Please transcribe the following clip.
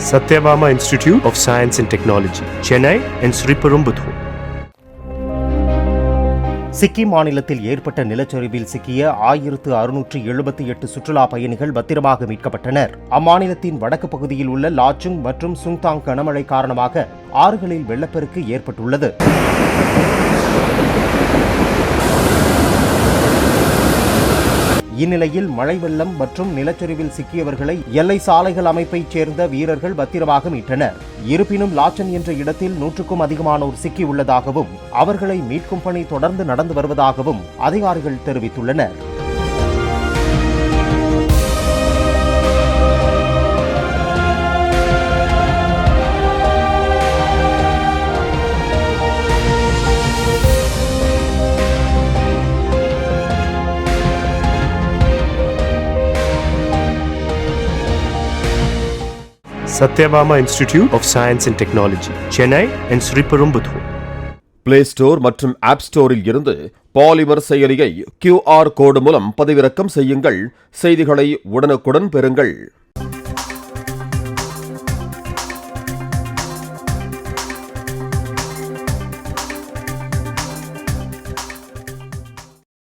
Satyabama Institute of Science and Technology, Chennai and Sriperumbudur. Sikkim மாநிலத்தில் ஏற்பட்ட நிலச்சரிவில் சிக்கிய 1678 சுற்றுலா பயணிகள் பத்திரமாக மீட்கப்பட்டனர். அம்மாநிலத்தின் வடக்கு பகுதியில் உள்ள லாச்சுங் மற்றும் சுங்தாங் கனமழை காரணமாக ஆறுகளில் வெள்ளப்பெருக்கு ஏற்பட்டுள்ளது. இந்நிலையில் மழை வெள்ளம் மற்றும் நிலச்சரிவில் சிக்கியவர்களை எல்லை சாலைகள் அமைப்பைச் சேர்ந்த வீரர்கள் பத்திரமாக மீட்டனர். இருப்பினும் லாச்சன் என்ற இடத்தில் 100க்கும் அதிகமானோர் சிக்கியுள்ளதாகவும் அவர்களை மீட்கும் பணி தொடர்ந்து நடந்து வருவதாகவும் அதிகாரிகள் தெரிவித்துள்ளனர். Satyabama Institute of Science and Technology, Chennai and Sriperumbudur. Play store மற்றும் ஆப் ஸ்டோரில் இருந்து பாலிமர் செயலியை QR கோடு மூலம் பதிவிறக்கம் செய்யுங்கள். செய்திகளை உடனுக்குடன் பெறுங்கள்.